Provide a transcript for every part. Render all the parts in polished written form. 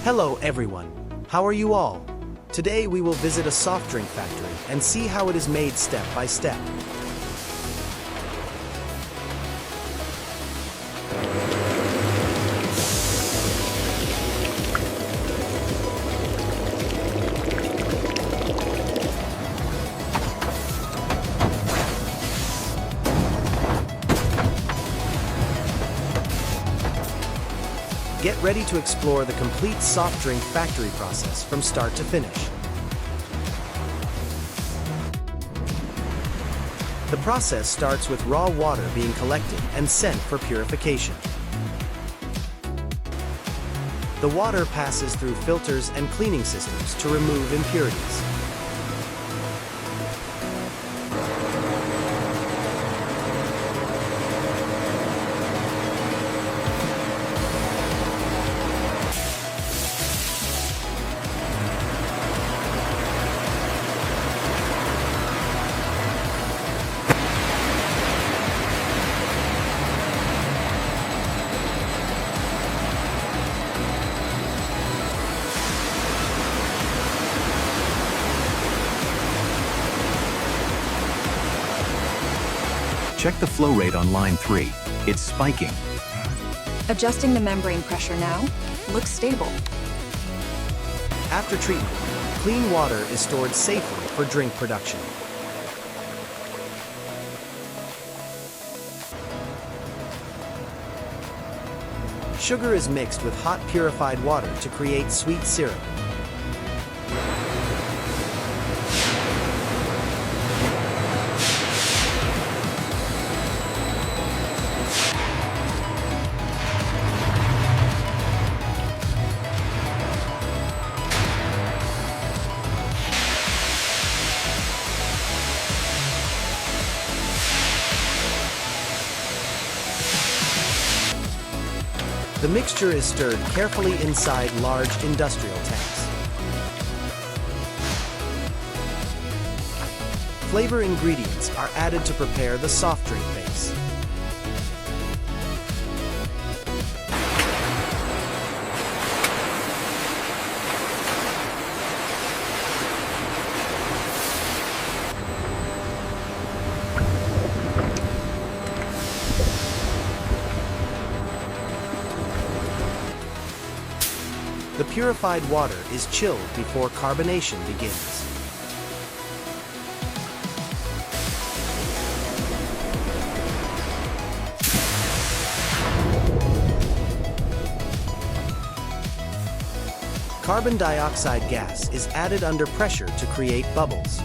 Hello everyone, how are you all? Today we will visit a soft drink factory and see how it is made step by step. Get ready to explore the complete soft drink factory process from start to finish. The process starts with raw water being collected and sent for purification. The water passes through filters and cleaning systems to remove impurities. Check the flow rate on line 3. It's spiking. Adjusting the membrane pressure now. Looks stable. After treatment, clean water is stored safely for drink production. Sugar is mixed with hot purified water to create sweet syrup. The mixture is stirred carefully inside large industrial tanks. Flavor ingredients are added to prepare the soft drink base. The purified water is chilled before carbonation begins. Carbon dioxide gas is added under pressure to create bubbles.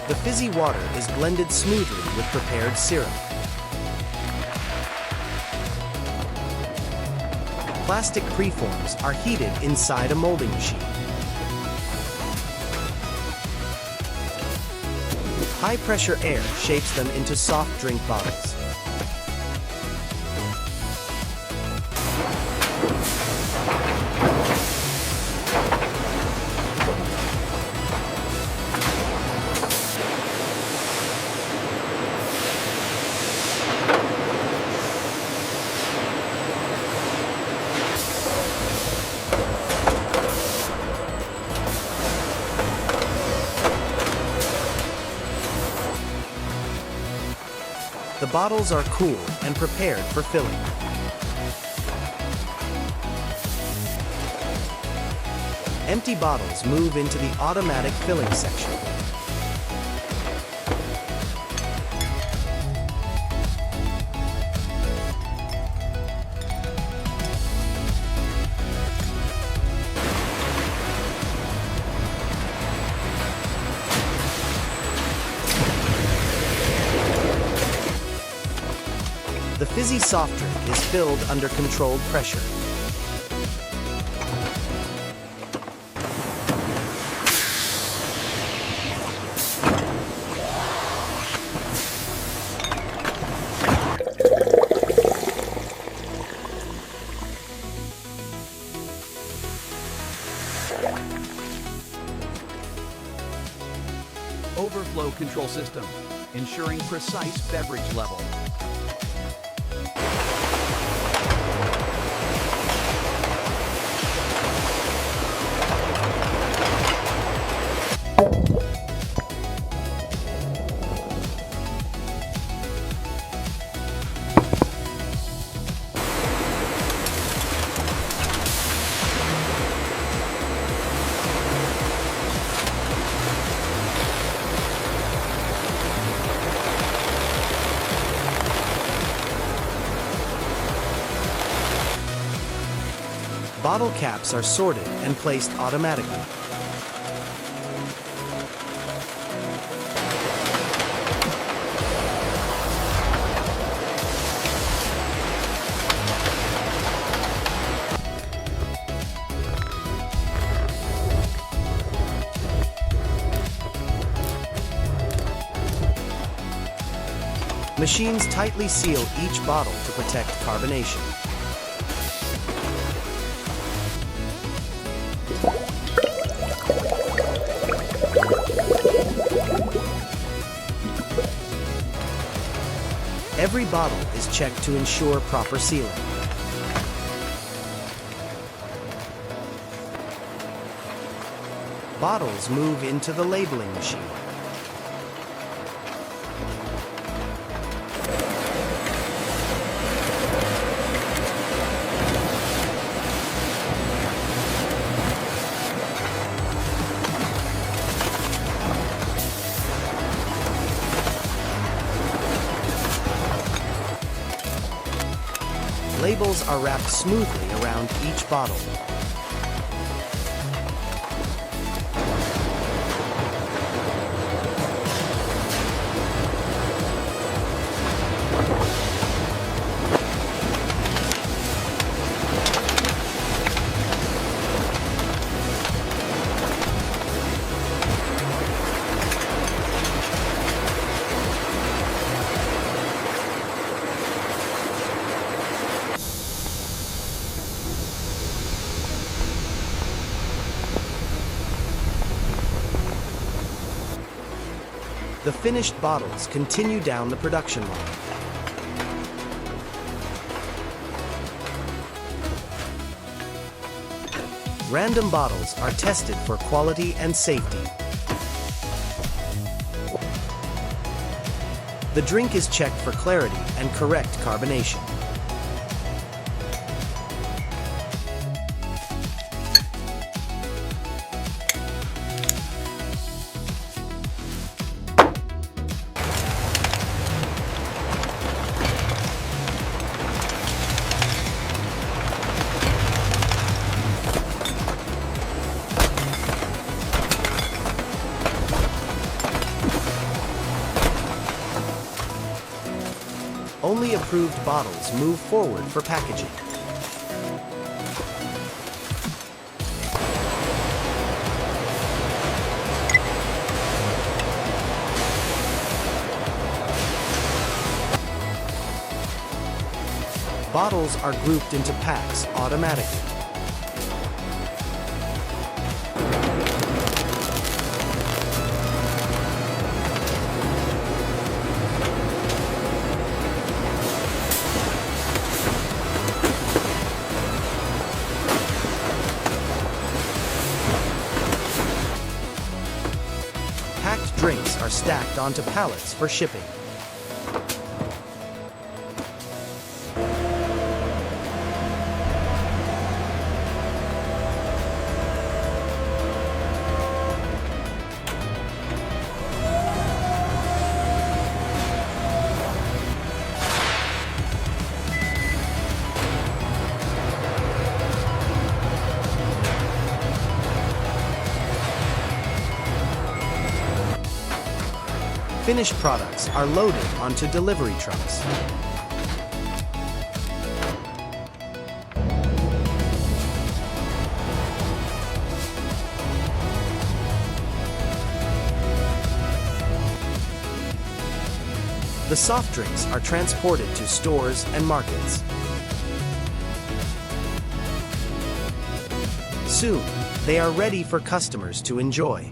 The fizzy water is blended smoothly with prepared syrup. Plastic preforms are heated inside a molding machine. High-pressure air shapes them into soft drink bottles. The bottles are cool and prepared for filling. Empty bottles move into the automatic filling section. The fizzy soft drink is filled under controlled pressure. Overflow control system, ensuring precise beverage level. Bottle caps are sorted and placed automatically. Machines tightly seal each bottle to protect carbonation. Every bottle is checked to ensure proper sealing. Bottles move into the labeling machine. Labels are wrapped smoothly around each bottle. The finished bottles continue down the production line. Random bottles are tested for quality and safety. The drink is checked for clarity and correct carbonation. Only approved bottles move forward for packaging. Bottles are grouped into packs automatically. Packed drinks are stacked onto pallets for shipping. Finished products are loaded onto delivery trucks. The soft drinks are transported to stores and markets. Soon, they are ready for customers to enjoy.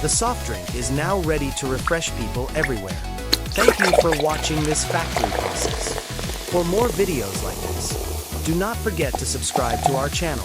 The soft drink is now ready to refresh people everywhere. Thank you for watching this factory process. For more videos like this, do not forget to subscribe to our channel.